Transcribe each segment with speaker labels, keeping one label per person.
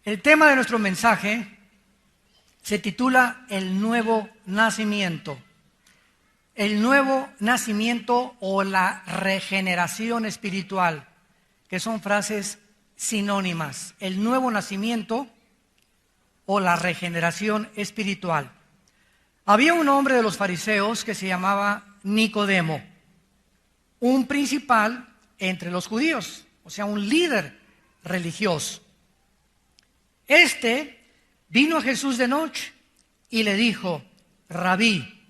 Speaker 1: El tema de nuestro mensaje se titula El Nuevo Nacimiento. El nuevo nacimiento o la regeneración espiritual, que son frases sinónimas. El nuevo nacimiento o la regeneración espiritual. Había un hombre de los fariseos que se llamaba Nicodemo, un principal entre los judíos, o sea, un líder religioso. Este vino a Jesús de noche y le dijo: Rabí,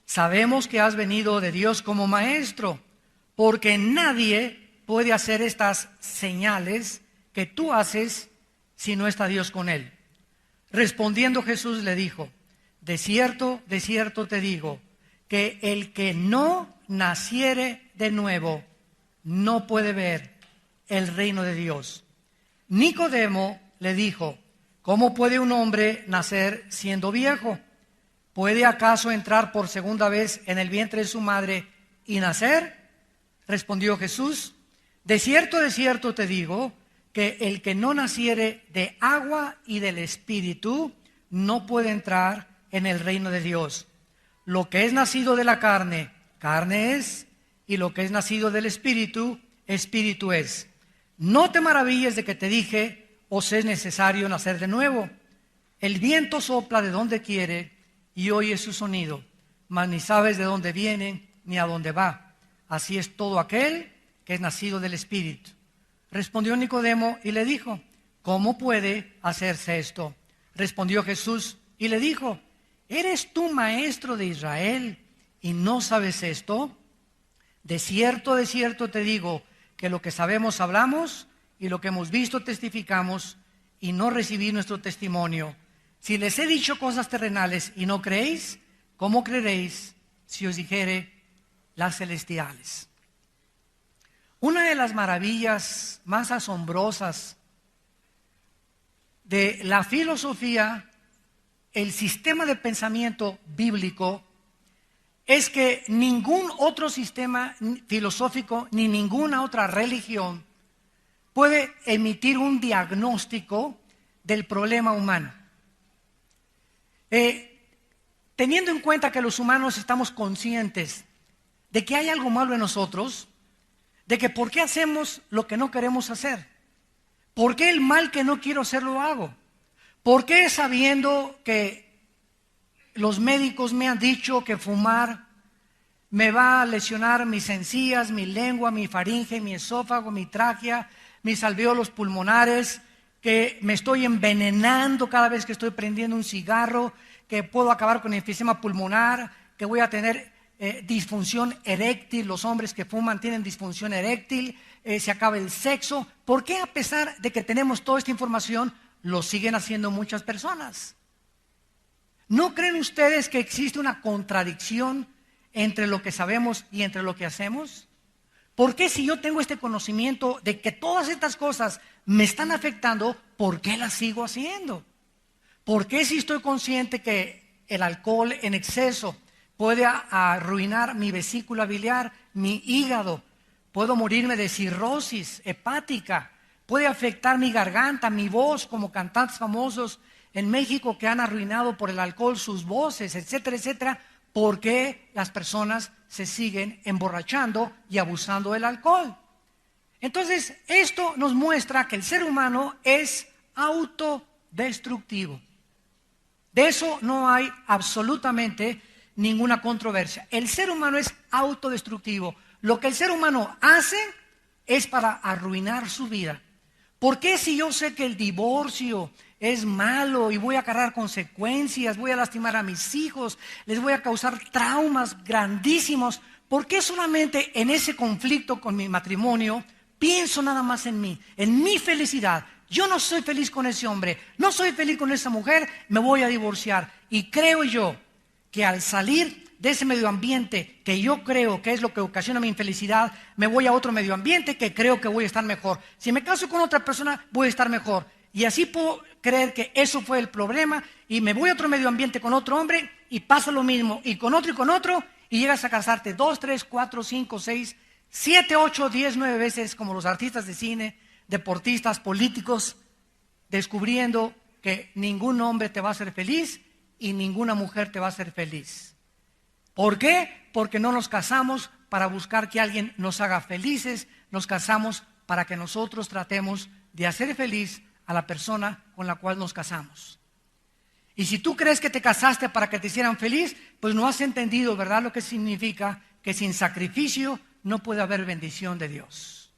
Speaker 1: sabemos que has venido de Dios como maestro, porque nadie puede hacer estas señales que tú haces si no está Dios con él. Respondiendo Jesús le dijo: de cierto te digo, que el que no naciere de nuevo no puede ver el reino de Dios. Nicodemo le dijo: ¿cómo puede un hombre nacer siendo viejo? ¿Puede acaso entrar por segunda vez en el vientre de su madre y nacer? Respondió Jesús: de cierto te digo, que el que no naciere de agua y del Espíritu no puede entrar en el reino de Dios. Lo que es nacido de la carne, carne es, y lo que es nacido del Espíritu, Espíritu es. No te maravilles de que te dije: os es necesario nacer de nuevo. El viento sopla de donde quiere y oyes su sonido, mas ni sabes de dónde viene ni a dónde va. Así es todo aquel que es nacido del Espíritu. Respondió Nicodemo y le dijo: ¿cómo puede hacerse esto? Respondió Jesús y le dijo: ¿eres tú maestro de Israel y no sabes esto? De cierto te digo, que lo que sabemos hablamos, y lo que hemos visto testificamos, y no recibí nuestro testimonio. Si les he dicho cosas terrenales y no creéis, ¿cómo creeréis si os dijere las celestiales? Una de las maravillas más asombrosas de la filosofía, el sistema de pensamiento bíblico, es que ningún otro sistema filosófico ni ninguna otra religión puede emitir un diagnóstico del problema humano. Teniendo en cuenta que los humanos estamos conscientes de que hay algo malo en nosotros, de que por qué hacemos lo que no queremos hacer, por qué el mal que no quiero hacer lo hago, por qué sabiendo que los médicos me han dicho que fumar me va a lesionar mis encías, mi lengua, mi faringe, mi esófago, mi tráquea, mis alvéolos pulmonares, que me estoy envenenando cada vez que estoy prendiendo un cigarro, que puedo acabar con enfisema pulmonar, que voy a tener disfunción eréctil? Los hombres que fuman tienen disfunción eréctil, se acaba el sexo. ¿Por qué, a pesar de que tenemos toda esta información, lo siguen haciendo muchas personas? ¿No creen ustedes que existe una contradicción entre lo que sabemos y entre lo que hacemos? ¿Por qué, si yo tengo este conocimiento de que todas estas cosas me están afectando, por qué las sigo haciendo? ¿Por qué, si estoy consciente que el alcohol en exceso puede arruinar mi vesícula biliar, mi hígado, puedo morirme de cirrosis hepática, puede afectar mi garganta, mi voz, como cantantes famosos en México que han arruinado por el alcohol sus voces, etcétera, etcétera? ¿Por qué las personas se siguen emborrachando y abusando del alcohol? Entonces, esto nos muestra que el ser humano es autodestructivo. De eso no hay absolutamente ninguna controversia. El ser humano es autodestructivo. Lo que el ser humano hace es para arruinar su vida. ¿Por qué, si yo sé que el divorcio es malo y voy a cargar consecuencias, voy a lastimar a mis hijos, les voy a causar traumas grandísimos, por qué solamente en ese conflicto con mi matrimonio pienso nada más en mí, en mi felicidad? Yo no soy feliz con ese hombre, no soy feliz con esa mujer, me voy a divorciar. Y creo yo que al salir de ese medio ambiente que yo creo que es lo que ocasiona mi infelicidad, me voy a otro medio ambiente que creo que voy a estar mejor. Si me caso con otra persona, voy a estar mejor. Y así puedo creer que eso fue el problema, y me voy a otro medio ambiente con otro hombre y pasa lo mismo, y con otro, y llegas a casarte 2, 3, 4, 5, 6, 7, 8, 10, 9 veces, como los artistas de cine, deportistas, políticos. descubriendo que ningún hombre te va a hacer feliz y ninguna mujer te va a hacer feliz. ¿Por qué? Porque no nos casamos para buscar que alguien nos haga felices, nos casamos para que nosotros tratemos de hacer feliz a la persona con la cual nos casamos. Y si tú crees que te casaste para que te hicieran feliz, pues no has entendido, ¿verdad?, lo que significa que sin sacrificio no puede haber bendición de Dios.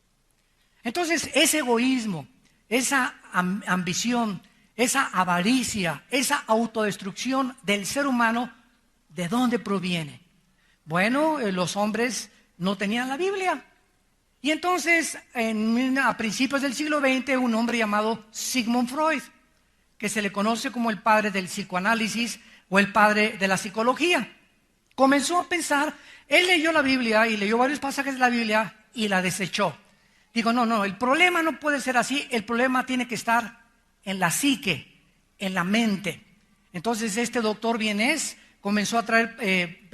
Speaker 1: Entonces, ese egoísmo, esa ambición, esa avaricia, esa autodestrucción del ser humano, ¿de dónde proviene? Bueno, los hombres no tenían la Biblia. Y entonces, a principios del siglo XX, un hombre llamado Sigmund Freud, que se le conoce como el padre del psicoanálisis o el padre de la psicología, comenzó a pensar. Él leyó la Biblia y leyó varios pasajes de la Biblia y la desechó. Digo, no, el problema no puede ser así, el problema tiene que estar en la psique, en la mente. Entonces este doctor vienés comenzó a traer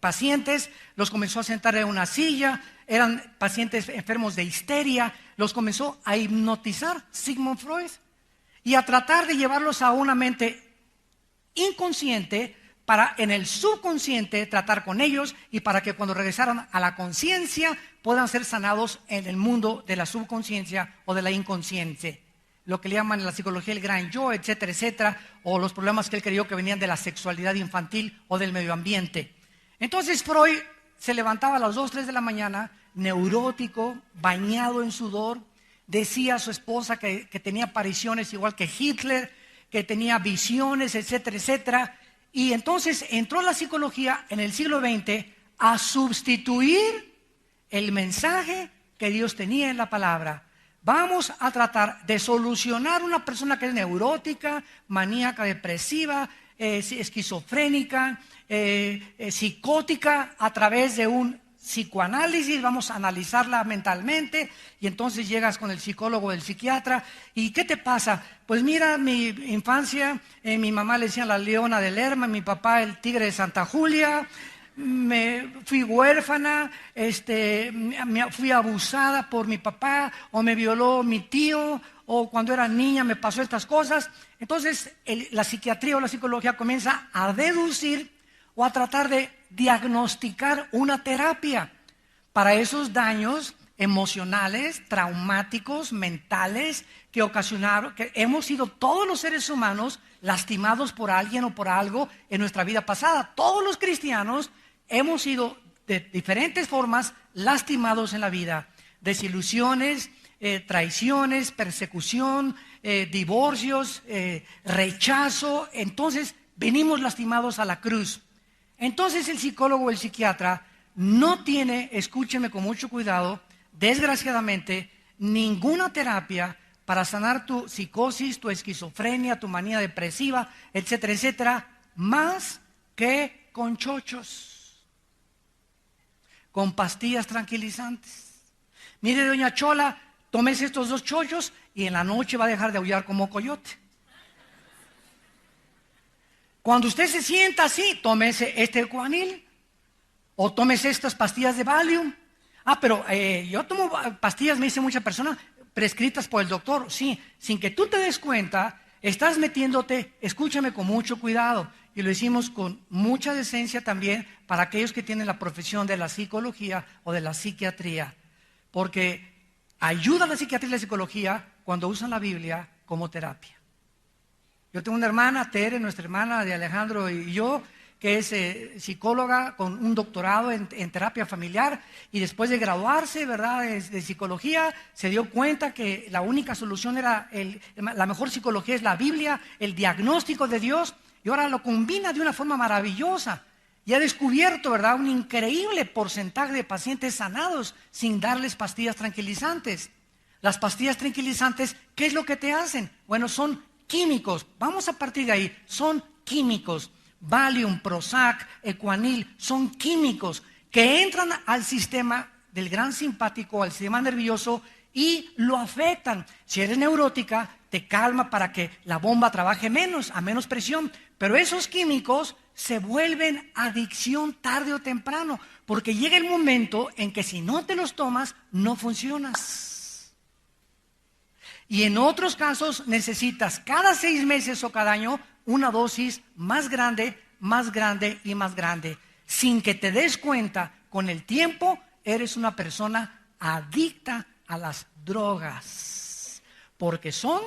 Speaker 1: pacientes, los comenzó a sentar en una silla, eran pacientes enfermos de histeria, los comenzó a hipnotizar Sigmund Freud y a tratar de llevarlos a una mente inconsciente para en el subconsciente tratar con ellos y para que cuando regresaran a la conciencia puedan ser sanados en el mundo de la subconsciencia o de la inconsciente. Lo que le llaman en la psicología el gran yo, etcétera, etcétera, o los problemas que él creyó que venían de la sexualidad infantil o del medio ambiente. Entonces Freud se levantaba a las 2, 3 de la mañana, neurótico, bañado en sudor, decía a su esposa que tenía apariciones igual que Hitler, que tenía visiones, etcétera, etcétera. Y entonces entró la psicología en el siglo XX a sustituir el mensaje que Dios tenía en la palabra. Vamos a tratar de solucionar una persona que es neurótica, maníaca, depresiva, esquizofrénica, psicótica a través de un psicoanálisis. Vamos a analizarla mentalmente y entonces llegas con el psicólogo, el psiquiatra. ¿Y qué te pasa? Pues mira, mi infancia, mi mamá le decían la leona de Lerma, mi papá el tigre de Santa Julia. Me fui huérfana, fui abusada por mi papá, o me violó mi tío, o cuando era niña me pasó estas cosas. Entonces la psiquiatría o la psicología comienza a deducir o a tratar de diagnosticar una terapia para esos daños emocionales, traumáticos, mentales que ocasionaron, que hemos sido todos los seres humanos lastimados por alguien o por algo en nuestra vida pasada. Todos los cristianos hemos sido de diferentes formas lastimados en la vida. Desilusiones, traiciones, persecución, divorcios, rechazo. Entonces venimos lastimados a la cruz. Entonces el psicólogo o el psiquiatra no tiene, escúcheme con mucho cuidado, desgraciadamente, ninguna terapia para sanar tu psicosis, tu esquizofrenia, tu manía depresiva, etcétera, etcétera, más que con chochos, con pastillas tranquilizantes. Mire, doña Chola, tómese estos 2 chochos y en la noche va a dejar de aullar como coyote. Cuando usted se sienta así, tómese este Cuanil o tómese estas pastillas de Valium. Pero yo tomo pastillas, me dice mucha persona, prescritas por el doctor. Sí, sin que tú te des cuenta, estás metiéndote, escúchame con mucho cuidado. Y lo hicimos con mucha decencia también para aquellos que tienen la profesión de la psicología o de la psiquiatría. Porque ayuda a la psiquiatría y la psicología cuando usan la Biblia como terapia. Yo tengo una hermana, Tere, nuestra hermana de Alejandro y yo, que es psicóloga con un doctorado en terapia familiar, y después de graduarse, ¿verdad?, de psicología, se dio cuenta que la única solución era, la mejor psicología es la Biblia, el diagnóstico de Dios, y ahora lo combina de una forma maravillosa. Y ha descubierto, ¿verdad?, un increíble porcentaje de pacientes sanados sin darles pastillas tranquilizantes. Las pastillas tranquilizantes, ¿qué es lo que te hacen? Bueno, son químicos. Vamos a partir de ahí. Son químicos. Valium, Prozac, Equanil, son químicos que entran al sistema del gran simpático, al sistema nervioso, y lo afectan. Si eres neurótica, te calma para que la bomba trabaje menos, a menos presión. Pero esos químicos se vuelven adicción tarde o temprano, porque llega el momento en que si no te los tomas, no funcionas. Y en otros casos necesitas cada 6 meses o cada año una dosis más grande, más grande y más grande. Sin que te des cuenta, con el tiempo eres una persona adicta a las drogas. Porque son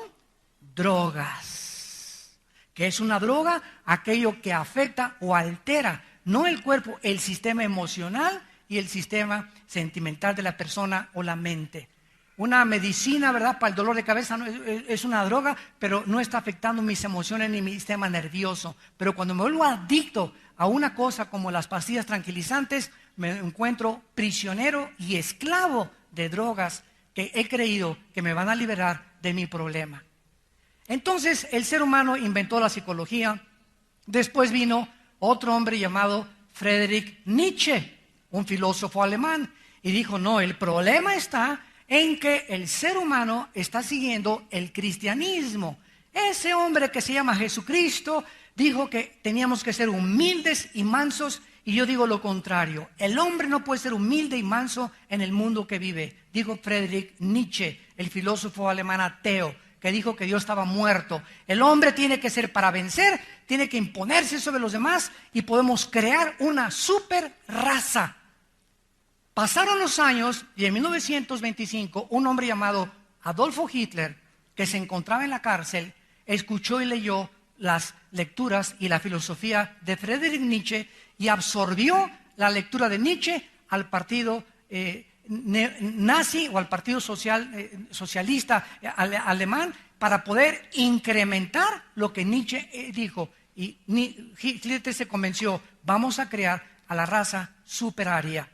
Speaker 1: drogas. ¿Qué es una droga? Aquello que afecta o altera, no el cuerpo, el sistema emocional y el sistema sentimental de la persona o la mente. Una medicina, ¿verdad?, para el dolor de cabeza es una droga, pero no está afectando mis emociones ni mi sistema nervioso. Pero cuando me vuelvo adicto a una cosa como las pastillas tranquilizantes, me encuentro prisionero y esclavo de drogas que he creído que me van a liberar de mi problema. Entonces el ser humano inventó la psicología. Después vino otro hombre llamado Friedrich Nietzsche, un filósofo alemán, y dijo, no, el problema está en que el ser humano está siguiendo el cristianismo. Ese hombre que se llama Jesucristo dijo que teníamos que ser humildes y mansos, y yo digo lo contrario. El hombre no puede ser humilde y manso en el mundo que vive. Dijo Friedrich Nietzsche, el filósofo alemán ateo, que dijo que Dios estaba muerto. El hombre tiene que ser, para vencer, tiene que imponerse sobre los demás y podemos crear una super raza. Pasaron los años y en 1925 un hombre llamado Adolfo Hitler, que se encontraba en la cárcel, escuchó y leyó las lecturas y la filosofía de Friedrich Nietzsche y absorbió la lectura de Nietzsche al partido nazi o al partido socialista alemán para poder incrementar lo que Nietzsche dijo. Y Hitler se convenció, vamos a crear a la raza superaria.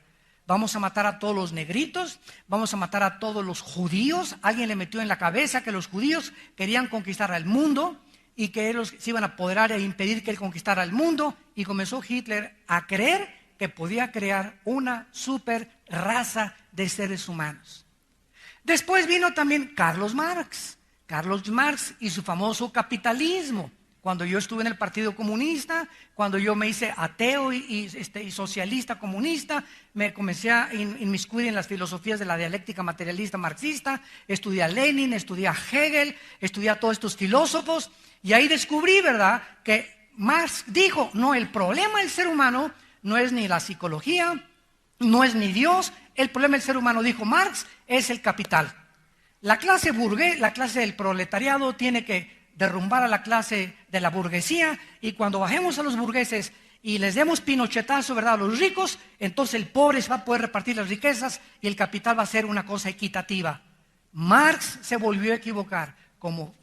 Speaker 1: Vamos a matar a todos los negritos, vamos a matar a todos los judíos. Alguien le metió en la cabeza que los judíos querían conquistar al mundo y que ellos se iban a apoderar e impedir que él conquistara el mundo. Y comenzó Hitler a creer que podía crear una super raza de seres humanos. Después vino también Carlos Marx y su famoso capitalismo. Cuando yo estuve en el Partido Comunista, cuando yo me hice ateo y socialista comunista, me comencé a inmiscuir en las filosofías de la dialéctica materialista marxista, estudié a Lenin, estudié a Hegel, estudié a todos estos filósofos, y ahí descubrí, ¿verdad?, que Marx dijo, no, el problema del ser humano no es ni la psicología, no es ni Dios, el problema del ser humano, dijo Marx, es el capital. La clase burgués, la clase del proletariado tiene que derrumbar a la clase de la burguesía, y cuando bajemos a los burgueses y les demos pinochetazo, ¿verdad?, a los ricos, entonces el pobre va a poder repartir las riquezas y el capital va a ser una cosa equitativa. Marx se volvió a equivocar, como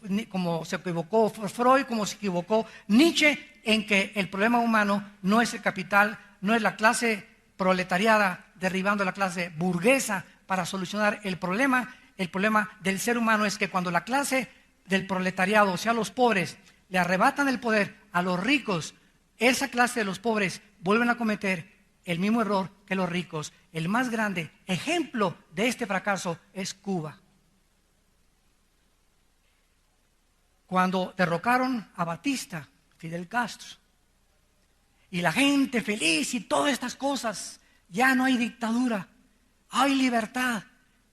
Speaker 1: se equivocó Freud, como se equivocó Nietzsche, en que el problema humano no es el capital, no es la clase proletariada derribando a la clase burguesa para solucionar el problema. El problema del ser humano es que cuando la clase del proletariado, o sea, los pobres, le arrebatan el poder a los ricos, esa clase de los pobres vuelven a cometer el mismo error que los ricos. El más grande ejemplo de este fracaso es Cuba. Cuando derrocaron a Batista, Fidel Castro, y la gente feliz y todas estas cosas, ya no hay dictadura, hay libertad.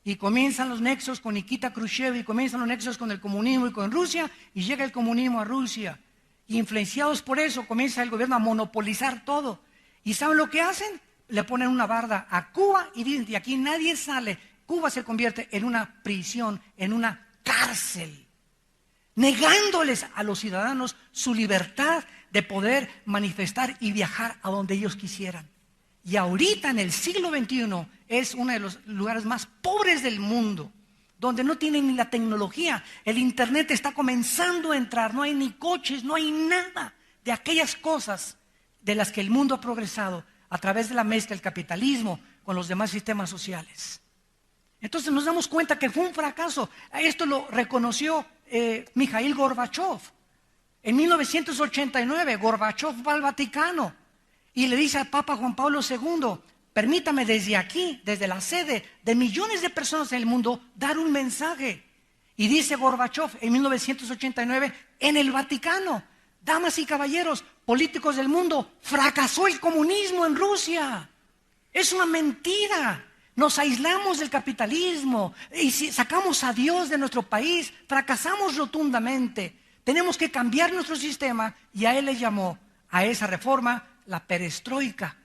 Speaker 1: Y comienzan los nexos con Nikita Khrushchev, y comienzan los nexos con el comunismo y con Rusia, y llega el comunismo a Rusia. Y influenciados por eso, comienza el gobierno a monopolizar todo. ¿Y saben lo que hacen? Le ponen una barda a Cuba y dicen, de aquí nadie sale. Cuba se convierte en una prisión, en una cárcel, negándoles a los ciudadanos su libertad de poder manifestar y viajar a donde ellos quisieran. Y ahorita en el siglo XXI es uno de los lugares más pobres del mundo, donde no tienen ni la tecnología. El internet está comenzando a entrar, no hay ni coches, no hay nada de aquellas cosas de las que el mundo ha progresado a través de la mezcla del capitalismo con los demás sistemas sociales. Entonces nos damos cuenta que fue un fracaso. Esto lo reconoció Mikhail Gorbachev. En 1989 Gorbachev va al Vaticano y le dice al Papa Juan Pablo II, permítame desde aquí, desde la sede de millones de personas en el mundo, dar un mensaje. Y dice Gorbachev en 1989 en el Vaticano, damas y caballeros, políticos del mundo, fracasó el comunismo en Rusia. Es una mentira. nos aislamos del capitalismo y si sacamos a Dios de nuestro país, fracasamos rotundamente. Tenemos que cambiar nuestro sistema y a él le llamó a esa reforma la perestroika,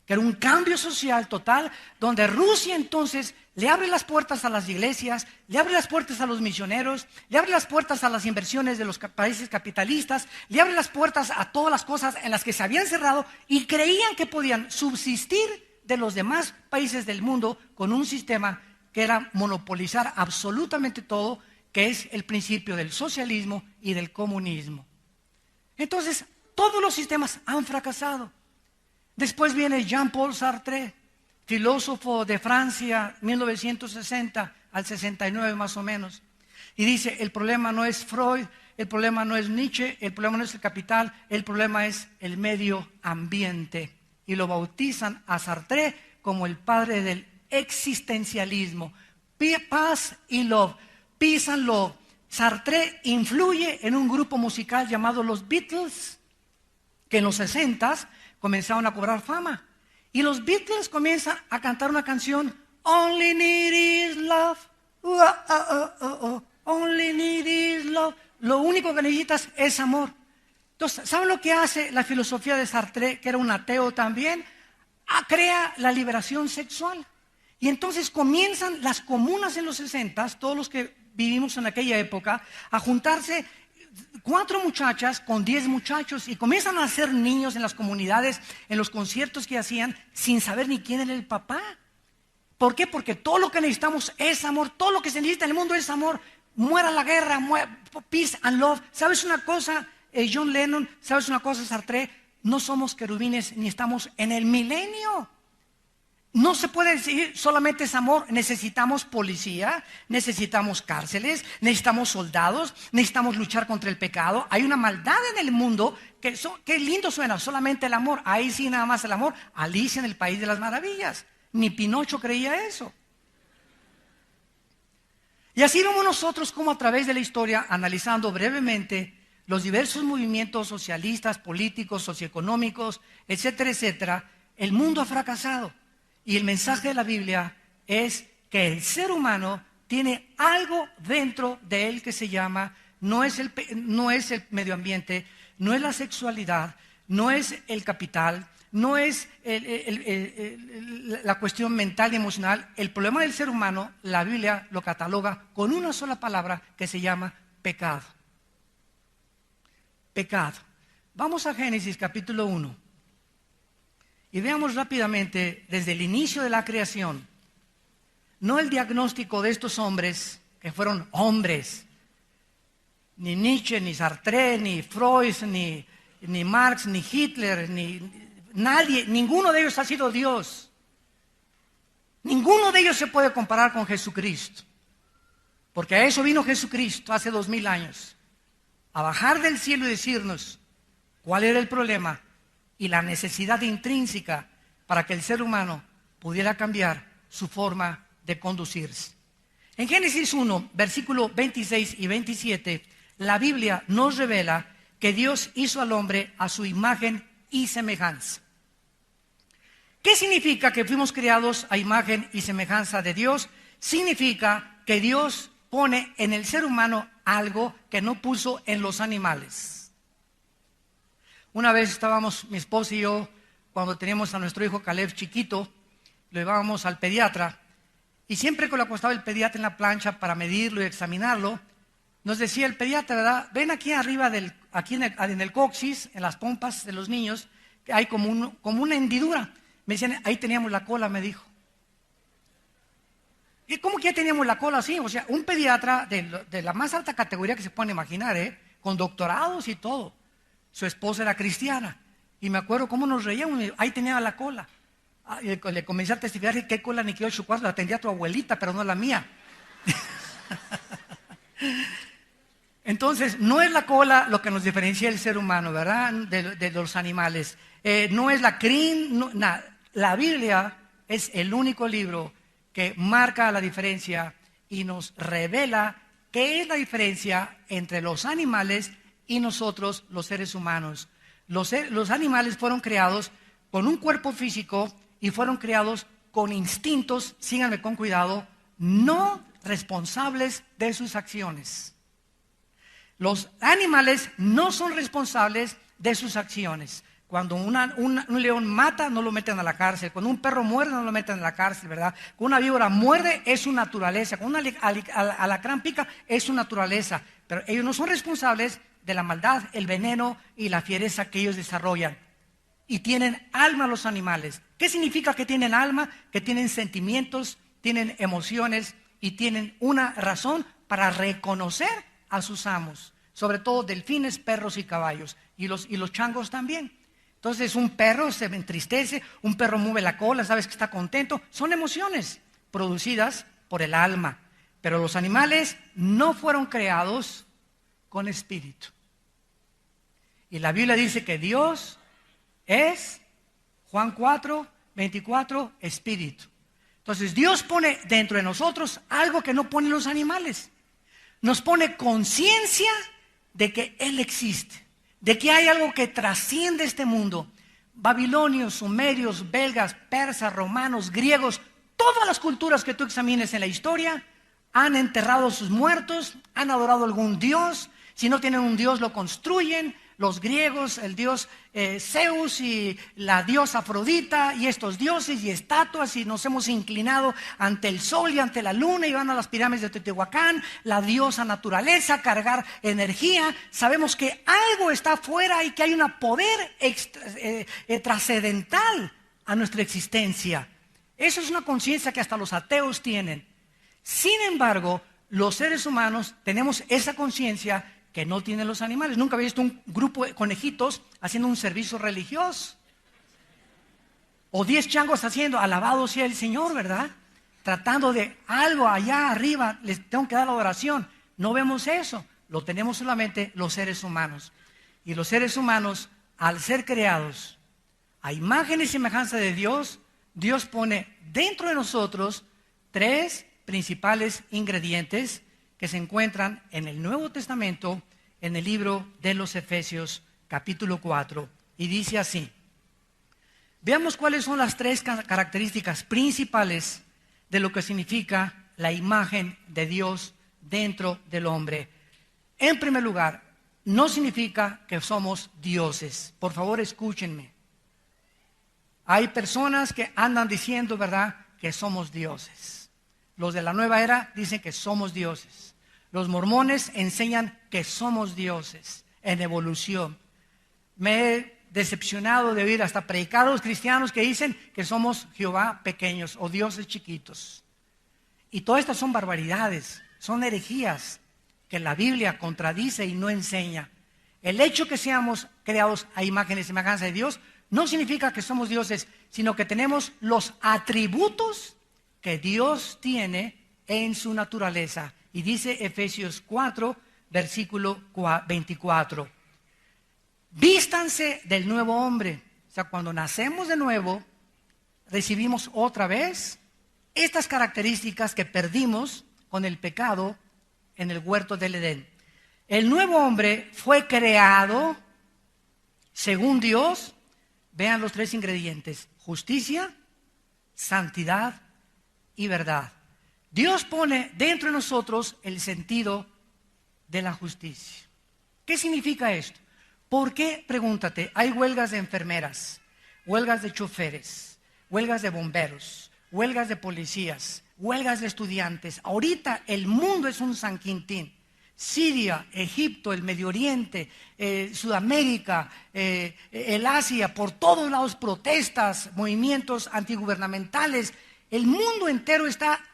Speaker 1: que era un cambio social total, donde Rusia entonces le abre las puertas a las iglesias, le abre las puertas a los misioneros, le abre las puertas a las inversiones de los países capitalistas, le abre las puertas a todas las cosas en las que se habían cerrado y creían que podían subsistir de los demás países del mundo con un sistema que era monopolizar absolutamente todo, que es el principio del socialismo y del comunismo. Entonces, todos los sistemas han fracasado. Después viene Jean-Paul Sartre, filósofo de Francia, 1960 al 69 más o menos. Y dice, el problema no es Freud, el problema no es Nietzsche, el problema no es el capital, el problema es el medio ambiente. Y lo bautizan a Sartre como el padre del existencialismo. Paz y love, peace and love. Sartre influye en un grupo musical llamado los Beatles, que en los 60s comenzaron a cobrar fama. Y los Beatles comienzan a cantar una canción, Only need is love, only need is love. Lo único que necesitas es amor. Entonces, ¿saben lo que hace la filosofía de Sartre, que era un ateo también? Crea la liberación sexual. Y entonces comienzan las comunas en los 60s, todos los que vivimos en aquella época, a juntarse 4 muchachas con 10 muchachos y comienzan a hacer niños en las comunidades, en los conciertos que hacían, sin saber ni quién era el papá. ¿Por qué? Porque todo lo que necesitamos es amor, todo lo que se necesita en el mundo es amor. Muera la guerra, peace and love. ¿Sabes una cosa, John Lennon? ¿Sabes una cosa, Sartre? No somos querubines ni estamos en el milenio. No se puede decir solamente es amor. Necesitamos policía, necesitamos cárceles, necesitamos soldados, necesitamos luchar contra el pecado. Hay una maldad en el mundo que lindo suena, solamente el amor. Ahí sí nada más el amor. Alicia en el País de las Maravillas. Ni Pinocho creía eso. Y así vemos nosotros como a través de la historia, analizando brevemente los diversos movimientos socialistas, políticos, socioeconómicos, etcétera, etcétera, el mundo ha fracasado. Y el mensaje de la Biblia es que el ser humano tiene algo dentro de él que se llama, no es el medio ambiente, no es la sexualidad, no es el capital, no es la cuestión mental y emocional. El problema del ser humano, la Biblia lo cataloga con una sola palabra que se llama pecado. Pecado. Vamos a Génesis capítulo 1. Y veamos rápidamente desde el inicio de la creación, no el diagnóstico de estos hombres, que fueron hombres, ni Nietzsche, ni Sartre, ni Freud, ni Marx, ni Hitler, ni nadie, ninguno de ellos ha sido Dios. Ninguno de ellos se puede comparar con Jesucristo, porque a eso vino Jesucristo hace 2000 años, a bajar del cielo y decirnos cuál era el problema y la necesidad intrínseca para que el ser humano pudiera cambiar su forma de conducirse. En Génesis 1, versículo 26 y 27, la Biblia nos revela que Dios hizo al hombre a su imagen y semejanza. ¿Qué significa que fuimos creados a imagen y semejanza de Dios? Significa que Dios pone en el ser humano algo que no puso en los animales. Una vez estábamos, mi esposa y yo, cuando teníamos a nuestro hijo Caleb chiquito, lo llevábamos al pediatra, y siempre que lo acostaba el pediatra en la plancha para medirlo y examinarlo, nos decía el pediatra, ¿verdad? Ven aquí arriba, aquí en el coxis, en las pompas de los niños, que hay como una hendidura. Me decían, ahí teníamos la cola, me dijo. ¿Y cómo que ya teníamos la cola así? O sea, un pediatra de la más alta categoría que se pueden imaginar, con doctorados y todo. Su esposa era cristiana. Y me acuerdo cómo nos reíamos. Ahí tenía la cola. Le comencé a testificar qué cola ni qué 8 la tendría tu abuelita, pero no la mía. Entonces, no es la cola lo que nos diferencia del ser humano, ¿verdad? De los animales. No es la crin, no, nada. La Biblia es el único libro que marca la diferencia y nos revela qué es la diferencia entre los animales y nosotros, los seres humanos. Los animales fueron creados con un cuerpo físico y fueron creados con instintos, síganme con cuidado, no responsables de sus acciones. Los animales no son responsables de sus acciones. Cuando un león mata, no lo meten a la cárcel. Cuando un perro muerde, no lo meten a la cárcel, ¿verdad? Cuando una víbora muerde, es su naturaleza. Cuando un alacrán pica, es su naturaleza. Pero ellos no son responsables de la maldad, el veneno y la fiereza que ellos desarrollan. Y tienen alma los animales. ¿Qué significa que tienen alma? Que tienen sentimientos, tienen emociones y tienen una razón para reconocer a sus amos. Sobre todo delfines, perros y caballos. Y los changos también. Entonces un perro se entristece, un perro mueve la cola, sabes que está contento. Son emociones producidas por el alma. Pero los animales no fueron creados con espíritu. Y la Biblia dice que Dios es, Juan 4:24, espíritu. Entonces Dios pone dentro de nosotros algo que no ponen los animales. Nos pone conciencia de que Él existe, de que hay algo que trasciende este mundo. Babilonios, sumerios, belgas, persas, romanos, griegos, todas las culturas que tú examines en la historia han enterrado a sus muertos, han adorado a algún dios. Si no tienen un dios, lo construyen. Los griegos, el dios Zeus y la diosa Afrodita y estos dioses y estatuas, y nos hemos inclinado ante el sol y ante la luna y van a las pirámides de Teotihuacán, la diosa naturaleza, cargar energía. Sabemos que algo está afuera y que hay un poder trascendental a nuestra existencia. Eso es una conciencia que hasta los ateos tienen. Sin embargo, los seres humanos tenemos esa conciencia que no tienen los animales. Nunca había visto un grupo de conejitos haciendo un servicio religioso. O 10 changos haciendo, alabado sea el Señor, ¿verdad? Tratando de algo allá arriba, les tengo que dar la adoración. No vemos eso, lo tenemos solamente los seres humanos. Y los seres humanos, al ser creados a imagen y semejanza de Dios, Dios pone dentro de nosotros 3 principales ingredientes que se encuentran en el Nuevo Testamento, en el libro de los Efesios, capítulo 4, y dice así. Veamos cuáles son las 3 características principales de lo que significa la imagen de Dios dentro del hombre. En primer lugar, no significa que somos dioses. Por favor, escúchenme. Hay personas que andan diciendo, ¿verdad?, que somos dioses. Los de la nueva era dicen que somos dioses. Los mormones enseñan que somos dioses en evolución. Me he decepcionado de oír hasta predicadores cristianos que dicen que somos Jehová pequeños o dioses chiquitos. Y todas estas son barbaridades, son herejías que la Biblia contradice y no enseña. El hecho que seamos creados a imagen y semejanza de Dios no significa que somos dioses, sino que tenemos los atributos que Dios tiene en su naturaleza. Y dice Efesios 4, versículo 24. Vístanse del nuevo hombre. O sea, cuando nacemos de nuevo, recibimos otra vez estas características que perdimos con el pecado en el huerto del Edén. El nuevo hombre fue creado según Dios. Vean los 3 ingredientes: justicia, santidad y verdad. Dios pone dentro de nosotros el sentido de la justicia. ¿Qué significa esto? ¿Por qué? Pregúntate, hay huelgas de enfermeras, huelgas de choferes, huelgas de bomberos, huelgas de policías, huelgas de estudiantes. Ahorita el mundo es un San Quintín. Siria, Egipto, el Medio Oriente, Sudamérica, el Asia, por todos lados protestas, movimientos antigubernamentales. El mundo entero está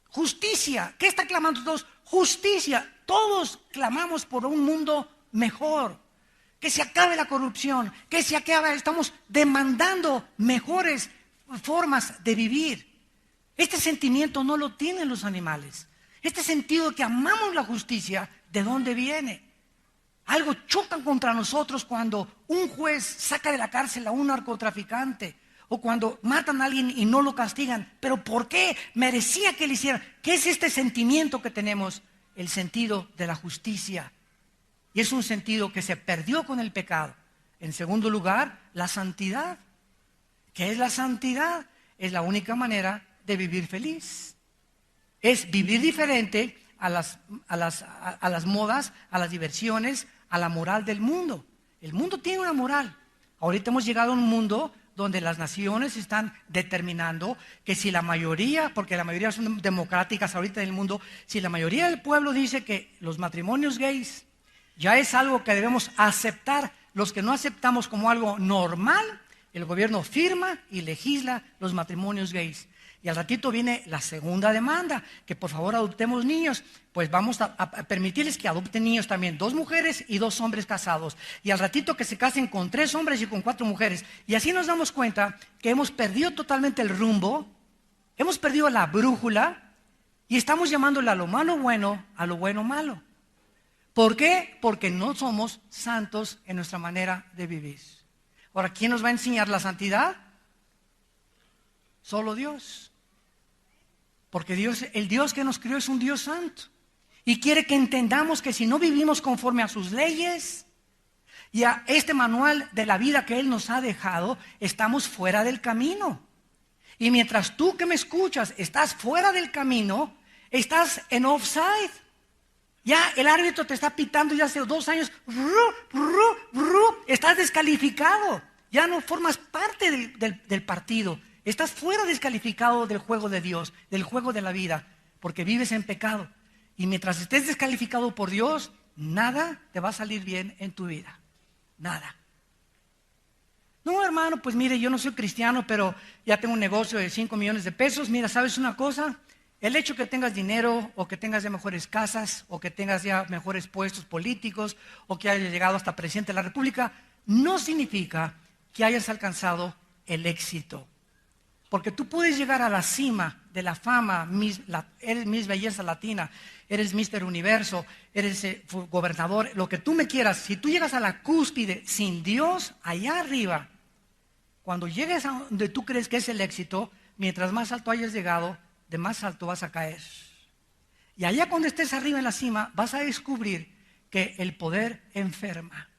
Speaker 1: justicia. ¿Qué está clamando todos? Justicia. Todos clamamos por un mundo mejor. Que se acabe la corrupción, que se acabe, estamos demandando mejores formas de vivir. Este sentimiento no lo tienen los animales. Este sentido de que amamos la justicia, ¿de dónde viene? Algo chocan contra nosotros cuando un juez saca de la cárcel a un narcotraficante, o cuando matan a alguien y no lo castigan. ¿Pero por qué? Merecía que le hicieran. ¿Qué es este sentimiento que tenemos? El sentido de la justicia. Y es un sentido que se perdió con el pecado. En segundo lugar, la santidad. ¿Qué es la santidad? es la única manera de vivir feliz. Es vivir diferente a las modas, a las diversiones, a la moral del mundo. El mundo tiene una moral. Ahorita hemos llegado a un mundo donde las naciones están determinando que si la mayoría, porque la mayoría son democráticas ahorita en el mundo, si la mayoría del pueblo dice que los matrimonios gays ya es algo que debemos aceptar, los que no aceptamos como algo normal, el gobierno firma y legisla los matrimonios gays. Y al ratito viene la segunda demanda, que por favor adoptemos niños. Pues vamos a permitirles que adopten niños también, 2 mujeres y 2 hombres casados. Y al ratito que se casen con 3 hombres y con 4 mujeres. Y así nos damos cuenta que hemos perdido totalmente el rumbo, hemos perdido la brújula y estamos llamándole a lo malo bueno, a lo bueno malo. ¿Por qué? Porque no somos santos en nuestra manera de vivir. Ahora, ¿quién nos va a enseñar la santidad? Solo Dios. Porque Dios, el Dios que nos creó es un Dios santo. Y quiere que entendamos que si no vivimos conforme a sus leyes y a este manual de la vida que Él nos ha dejado, estamos fuera del camino. Y mientras tú que me escuchas estás fuera del camino, estás en offside. Ya el árbitro te está pitando ya hace 2 años. Estás descalificado. Ya no formas parte del partido. Estás fuera descalificado del juego de Dios, del juego de la vida, porque vives en pecado. Y mientras estés descalificado por Dios, nada te va a salir bien en tu vida. Nada. No, hermano, pues mire, yo no soy cristiano, pero ya tengo un negocio de 5 millones de pesos. Mira, ¿sabes una cosa? El hecho que tengas dinero, o que tengas ya mejores casas, o que tengas ya mejores puestos políticos, o que hayas llegado hasta presidente de la República, no significa que hayas alcanzado el éxito. Porque tú puedes llegar a la cima de la fama, eres Miss Belleza Latina, eres Mister Universo, eres gobernador, lo que tú me quieras. Si tú llegas a la cúspide sin Dios, allá arriba, cuando llegues a donde tú crees que es el éxito, mientras más alto hayas llegado, de más alto vas a caer. Y allá cuando estés arriba en la cima, vas a descubrir que el poder enferma,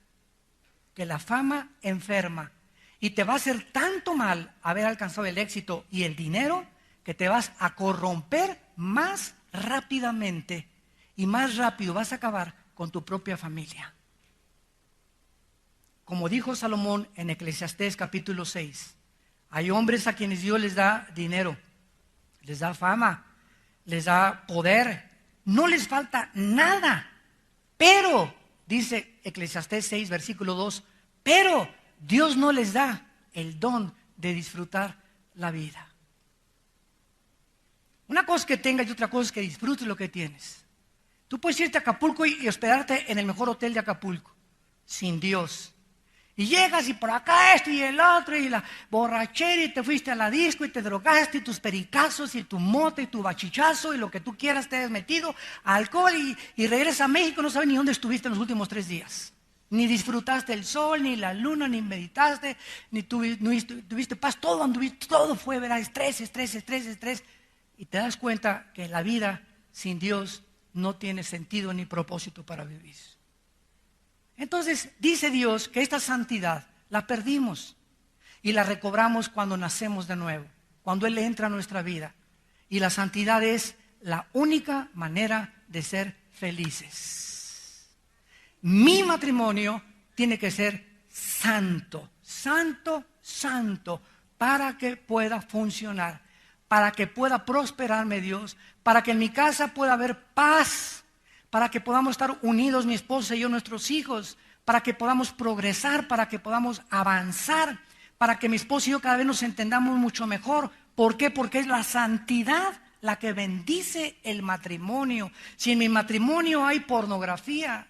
Speaker 1: que la fama enferma. Y te va a hacer tanto mal haber alcanzado el éxito y el dinero que te vas a corromper más rápidamente y más rápido vas a acabar con tu propia familia. Como dijo Salomón en Eclesiastés capítulo 6, hay hombres a quienes Dios les da dinero, les da fama, les da poder, no les falta nada, pero, dice Eclesiastés 6 versículo 2, pero Dios no les da el don de disfrutar la vida. Una cosa es que tengas y otra cosa es que disfrutes lo que tienes. Tú puedes irte a Acapulco y hospedarte en el mejor hotel de Acapulco, sin Dios. Y llegas y por acá esto y el otro y la borrachera y te fuiste a la disco y te drogaste y tus pericazos y tu mote y tu bachichazo y lo que tú quieras te has metido, alcohol y regresas a México, no sabes ni dónde estuviste en los últimos 3 días. Ni disfrutaste el sol, ni la luna, ni meditaste, ni tuviste paz, todo fue, ¿verdad? Estrés. Y te das cuenta que la vida sin Dios no tiene sentido ni propósito para vivir. Entonces dice Dios que esta santidad la perdimos y la recobramos cuando nacemos de nuevo, cuando Él entra a nuestra vida. Y la santidad es la única manera de ser felices. Mi matrimonio tiene que ser santo, para que pueda funcionar, para que pueda prosperarme Dios, para que en mi casa pueda haber paz, para que podamos estar unidos mi esposa y yo, nuestros hijos, para que podamos progresar, para que podamos avanzar, para que mi esposa y yo cada vez nos entendamos mucho mejor. ¿Por qué? Porque es la santidad la que bendice el matrimonio. Si en mi matrimonio hay pornografía,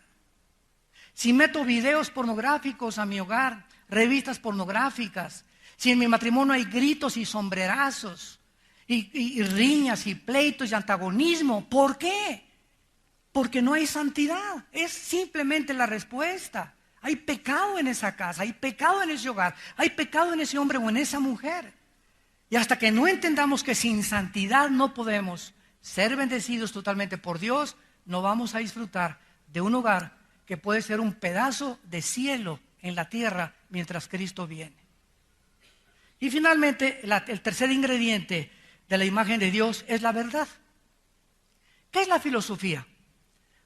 Speaker 1: si meto videos pornográficos a mi hogar, revistas pornográficas, si en mi matrimonio hay gritos y sombrerazos, y riñas y pleitos y antagonismo, ¿por qué? Porque no hay santidad, es simplemente la respuesta. Hay pecado en esa casa, hay pecado en ese hogar, hay pecado en ese hombre o en esa mujer. Y hasta que no entendamos que sin santidad no podemos ser bendecidos totalmente por Dios, no vamos a disfrutar de un hogar que puede ser un pedazo de cielo en la tierra mientras Cristo viene. Y finalmente, el tercer ingrediente de la imagen de Dios es la verdad. ¿Qué es la filosofía?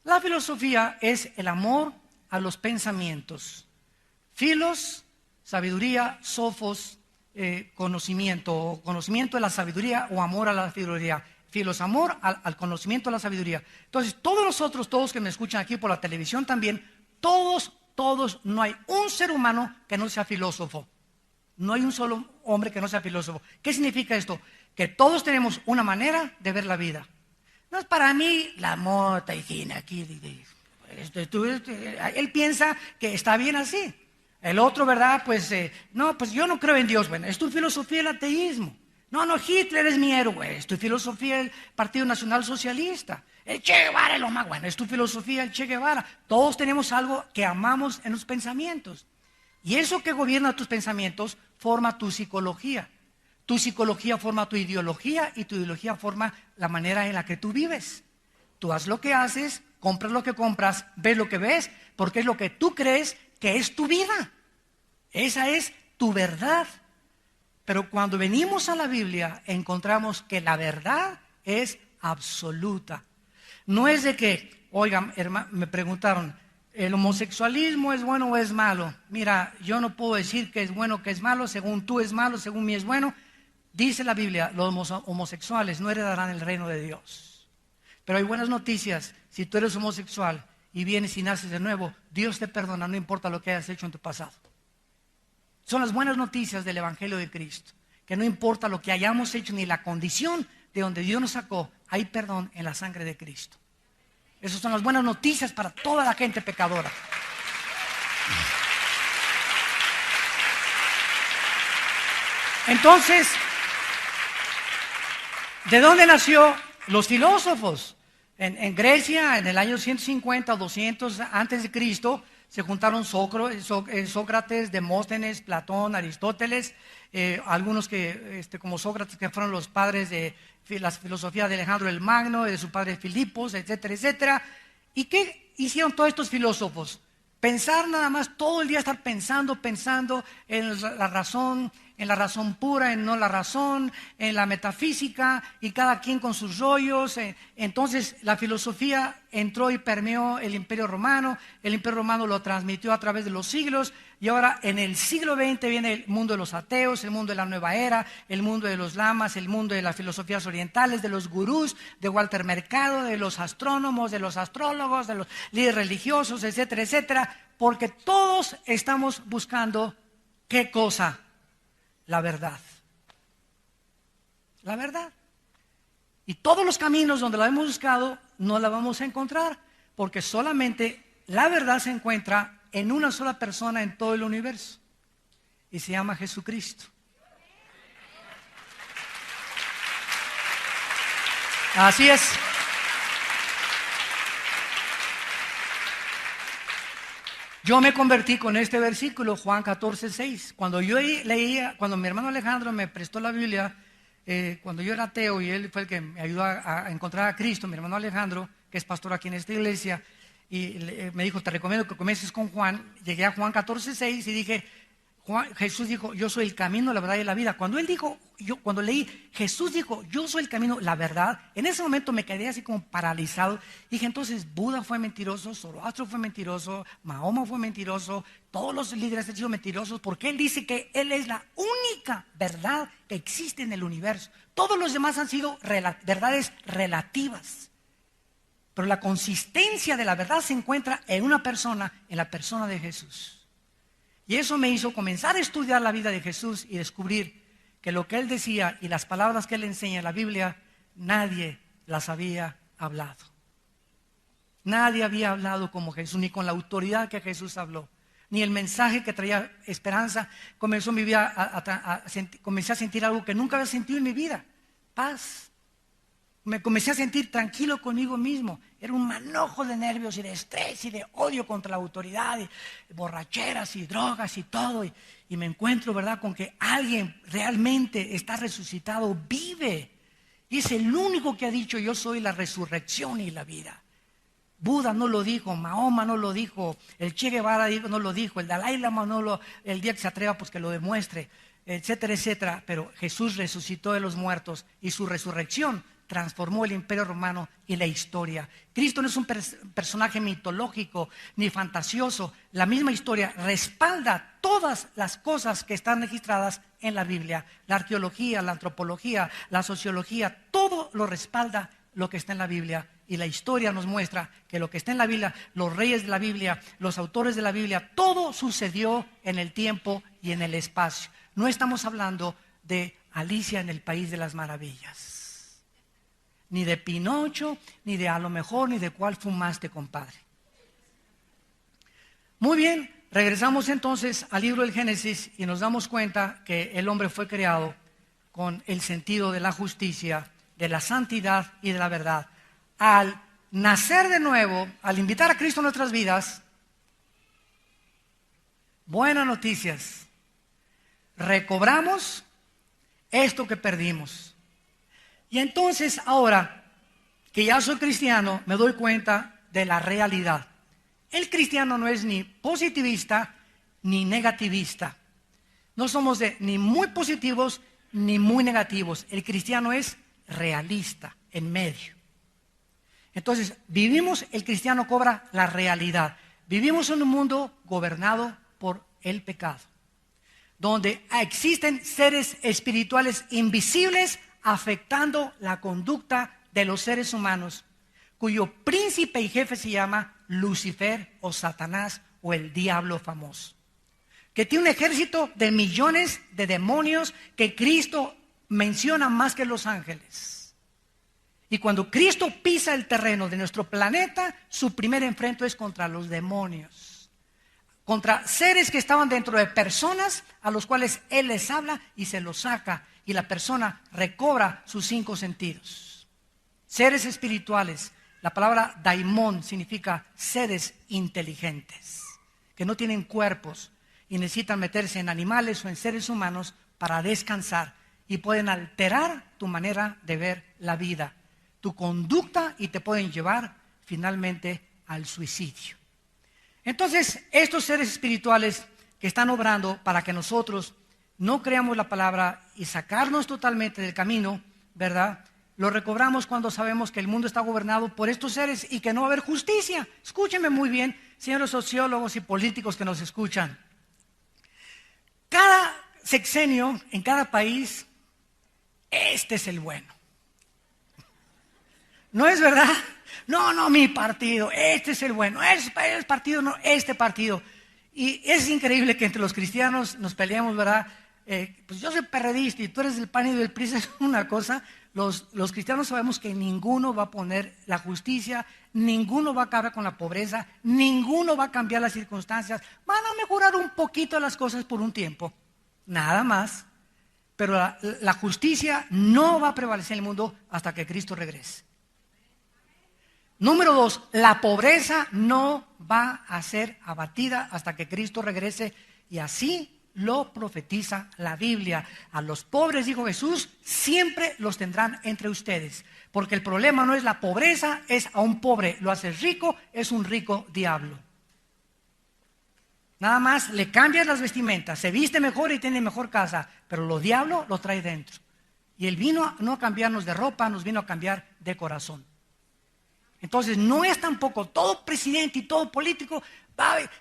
Speaker 1: La filosofía es el amor a los pensamientos. Filos, sabiduría; sofos, conocimiento. Conocimiento de la sabiduría o amor a la sabiduría. Filos, amor al conocimiento de la sabiduría. Entonces, todos que me escuchan aquí por la televisión también, todos, no hay un ser humano que no sea filósofo. No hay un solo hombre que no sea filósofo. ¿Qué significa esto? Que todos tenemos una manera de ver la vida. No es para mí la mota y cine aquí. Él piensa que está bien así. El otro, ¿verdad? Pues yo no creo en Dios. Bueno, es tu filosofía el ateísmo. No, Hitler es mi héroe. Es tu filosofía el Partido Nacional Socialista. El Che Guevara es lo más bueno. Es tu filosofía el Che Guevara. Todos tenemos algo que amamos en los pensamientos. Y eso que gobierna tus pensamientos forma tu psicología. Tu psicología forma tu ideología y tu ideología forma la manera en la que tú vives. Tú haces lo que haces, compras lo que compras, ves lo que ves, porque es lo que tú crees que es tu vida. Esa es tu verdad. Pero cuando venimos a la Biblia encontramos que la verdad es absoluta. No es de que, oigan, me preguntaron, ¿el homosexualismo es bueno o es malo? Mira, yo no puedo decir que es bueno o que es malo, según tú es malo, según mí es bueno. Dice la Biblia, los homosexuales no heredarán el reino de Dios. Pero hay buenas noticias: si tú eres homosexual y vienes y naces de nuevo, Dios te perdona, no importa lo que hayas hecho en tu pasado. Son las buenas noticias del Evangelio de Cristo, que no importa lo que hayamos hecho ni la condición de donde Dios nos sacó, hay perdón en la sangre de Cristo. Esas son las buenas noticias para toda la gente pecadora. Entonces, ¿de dónde nació los filósofos? En Grecia, en el año 150 o 200 antes de Cristo, se juntaron Sócrates, Demóstenes, Platón, Aristóteles, algunos como Sócrates, que fueron los padres de la filosofía de Alejandro el Magno, de su padre Filipos, etcétera, etcétera. ¿Y qué hicieron todos estos filósofos? Pensar nada más, todo el día estar pensando en la razón pura, en no la razón, en la metafísica, y cada quien con sus rollos. Entonces la filosofía entró y permeó el Imperio Romano. El Imperio Romano lo transmitió a través de los siglos, y ahora en el siglo XX viene el mundo de los ateos, el mundo de la nueva era, el mundo de los lamas, el mundo de las filosofías orientales, de los gurús, de Walter Mercado, de los astrónomos, de los astrólogos, de los líderes religiosos, etcétera, etcétera, porque todos estamos buscando ¿qué cosa? La verdad. La verdad. Y todos los caminos donde la hemos buscado no la vamos a encontrar, porque solamente la verdad se encuentra en una sola persona en todo el universo, y se llama Jesucristo. Así es. Yo me convertí con este versículo, Juan 14:6. Cuando yo leía, cuando mi hermano Alejandro me prestó la Biblia, cuando yo era ateo y él fue el que me ayudó a encontrar a Cristo, mi hermano Alejandro, que es pastor aquí en esta iglesia, y me dijo, te recomiendo que comiences con Juan. Llegué a Juan 14:6 y dije, Jesús dijo, yo soy el camino, la verdad y la vida. Cuando leí, Jesús dijo, yo soy el camino, la verdad, en ese momento me quedé así como paralizado. Dije, entonces Buda fue mentiroso, Zoroastro fue mentiroso, Mahoma fue mentiroso, todos los líderes han sido mentirosos, porque él dice que él es la única verdad que existe en el universo. Todos los demás han sido verdades relativas. Pero la consistencia de la verdad se encuentra en una persona, en la persona de Jesús. Y eso me hizo comenzar a estudiar la vida de Jesús y descubrir que lo que él decía y las palabras que él enseña en la Biblia, nadie las había hablado. Nadie había hablado como Jesús, ni con la autoridad que Jesús habló, ni el mensaje que traía esperanza. Comencé a sentir algo que nunca había sentido en mi vida: paz. Me comencé a sentir tranquilo conmigo mismo. Era un manojo de nervios y de estrés y de odio contra la autoridad, y borracheras y drogas y todo. Y me encuentro, ¿verdad?, con que alguien realmente está resucitado, vive. Y es el único que ha dicho, yo soy la resurrección y la vida. Buda no lo dijo, Mahoma no lo dijo, el Che Guevara no lo dijo, el Dalai Lama el día que se atreva, pues que lo demuestre. etcétera, etcétera. Pero Jesús resucitó de los muertos y su resurrección transformó el imperio romano y la historia. Cristo no es un personaje mitológico ni fantasioso. La misma historia respalda todas las cosas que están registradas en la Biblia. La arqueología, la antropología, la sociología, todo lo respalda lo que está en la Biblia. Y la historia nos muestra que lo que está en la Biblia, los reyes de la Biblia, los autores de la Biblia, todo sucedió en el tiempo y en el espacio. No estamos hablando de Alicia en el País de las Maravillas, ni de Pinocho, ni de a lo mejor, ni de cuál fumaste, compadre. Muy bien, regresamos entonces al libro del Génesis y nos damos cuenta que el hombre fue creado con el sentido de la justicia, de la santidad y de la verdad. Al nacer de nuevo, al invitar a Cristo a nuestras vidas, buenas noticias, recobramos esto que perdimos. Y entonces ahora que ya soy cristiano, me doy cuenta de la realidad. El cristiano no es ni positivista ni negativista. No somos ni muy positivos ni muy negativos. El cristiano es realista, en medio. Entonces, el cristiano cobra la realidad. Vivimos en un mundo gobernado por el pecado, donde existen seres espirituales invisibles afectando la conducta de los seres humanos, cuyo príncipe y jefe se llama Lucifer o Satanás o el diablo famoso, que tiene un ejército de millones de demonios que Cristo menciona más que los ángeles. Y cuando Cristo pisa el terreno de nuestro planeta, su primer enfrento es contra los demonios, contra seres que estaban dentro de personas a los cuales Él les habla y se los saca, y la persona recobra sus 5 sentidos. Seres espirituales, la palabra daimón significa seres inteligentes, que no tienen cuerpos y necesitan meterse en animales o en seres humanos para descansar, y pueden alterar tu manera de ver la vida, tu conducta, y te pueden llevar finalmente al suicidio. Entonces, estos seres espirituales que están obrando para que nosotros no creamos la palabra y sacarnos totalmente del camino, ¿verdad? Lo recobramos cuando sabemos que el mundo está gobernado por estos seres y que no va a haber justicia. Escúchenme muy bien, señores sociólogos y políticos que nos escuchan. Cada sexenio en cada país, este es el bueno. ¿No es verdad? No, mi partido, este es el bueno. El partido, no, este partido. Y es increíble que entre los cristianos nos peleemos, ¿verdad? Pues yo soy perredista y tú eres del PAN y del PRI, es una cosa. Los cristianos sabemos que ninguno va a poner la justicia, ninguno va a acabar con la pobreza, ninguno va a cambiar las circunstancias. Van a mejorar un poquito las cosas por un tiempo, nada más. Pero la justicia no va a prevalecer en el mundo hasta que Cristo regrese. Número 2, la pobreza no va a ser abatida hasta que Cristo regrese, y así lo profetiza la Biblia. A los pobres, dijo Jesús, siempre los tendrán entre ustedes, porque el problema no es la pobreza, es a un pobre lo haces rico, es un rico diablo. Nada más le cambias las vestimentas, se viste mejor y tiene mejor casa, pero lo diablo lo trae dentro. Y Él vino no a cambiarnos de ropa, nos vino a cambiar de corazón. Entonces no es tampoco todo presidente y todo político,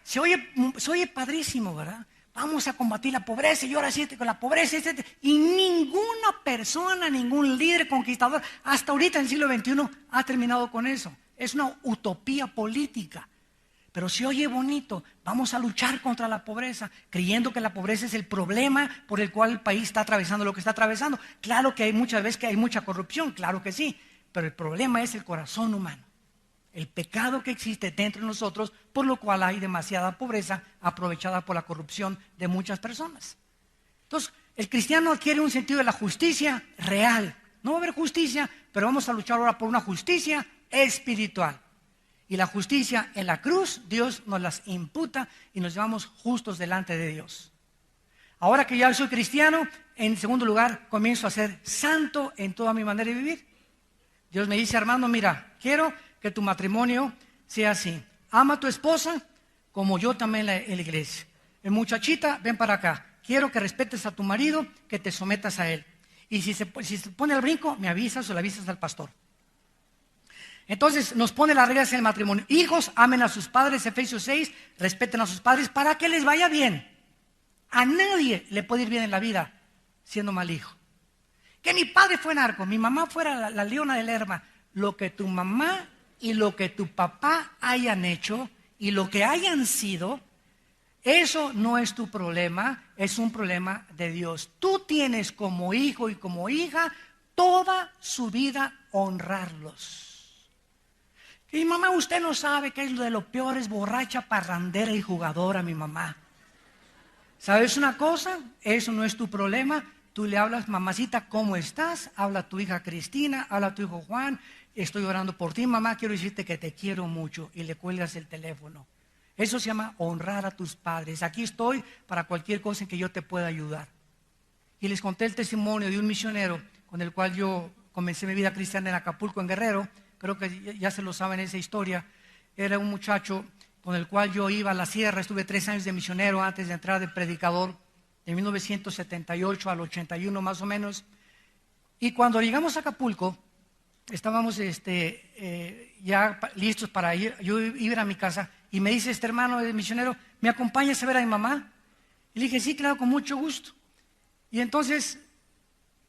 Speaker 1: se oye padrísimo, ¿verdad? Vamos a combatir la pobreza y ahora sí con la pobreza, etc. Y ninguna persona, ningún líder conquistador hasta ahorita en el siglo XXI ha terminado con eso. Es una utopía política. Pero se oye bonito, vamos a luchar contra la pobreza, creyendo que la pobreza es el problema por el cual el país está atravesando lo que está atravesando. Claro que hay muchas veces que hay mucha corrupción, claro que sí, pero el problema es el corazón humano. El pecado que existe dentro de nosotros, por lo cual hay demasiada pobreza aprovechada por la corrupción de muchas personas. Entonces, el cristiano adquiere un sentido de la justicia real. No va a haber justicia, pero vamos a luchar ahora por una justicia espiritual. Y la justicia en la cruz, Dios nos las imputa y nos llevamos justos delante de Dios. Ahora que ya soy cristiano, en segundo lugar, comienzo a ser santo en toda mi manera de vivir. Dios me dice, Armando, mira, quiero que tu matrimonio sea así. Ama a tu esposa como yo también en la iglesia. Muchachita, ven para acá. quiero que respetes a tu marido, que te sometas a él. Y si se pone al brinco, me avisas o le avisas al pastor. Entonces nos pone las reglas en el matrimonio. Hijos, amen a sus padres, Efesios 6, respeten a sus padres para que les vaya bien. A nadie le puede ir bien en la vida siendo mal hijo. Que mi padre fue narco, mi mamá fuera la leona de Lerma. Lo que tu mamá y lo que tu papá hayan hecho y lo que hayan sido, eso no es tu problema, es un problema de Dios. Tú tienes como hijo y como hija toda su vida honrarlos. Y mamá, usted no sabe qué es lo de lo peor, es borracha, parrandera y jugadora, mi mamá. ¿Sabes una cosa? Eso no es tu problema. Tú le hablas, mamacita, ¿cómo estás? Habla a tu hija Cristina, habla a tu hijo Juan. Estoy orando por ti, mamá, quiero decirte que te quiero mucho. Y le cuelgas el teléfono. Eso se llama honrar a tus padres. Aquí estoy para cualquier cosa en que yo te pueda ayudar. Y les conté el testimonio de un misionero con el cual yo comencé mi vida cristiana en Acapulco, en Guerrero. Creo que ya se lo saben esa historia. Era un muchacho con el cual yo iba a la sierra. Estuve 3 años de misionero antes de entrar de predicador, de 1978 al 81 más o menos. Y cuando llegamos a Acapulco, estábamos ya listos para ir a mi casa. Y me dice este hermano de misionero, ¿me acompañas a ver a mi mamá? Y le dije, sí, claro, con mucho gusto. Y entonces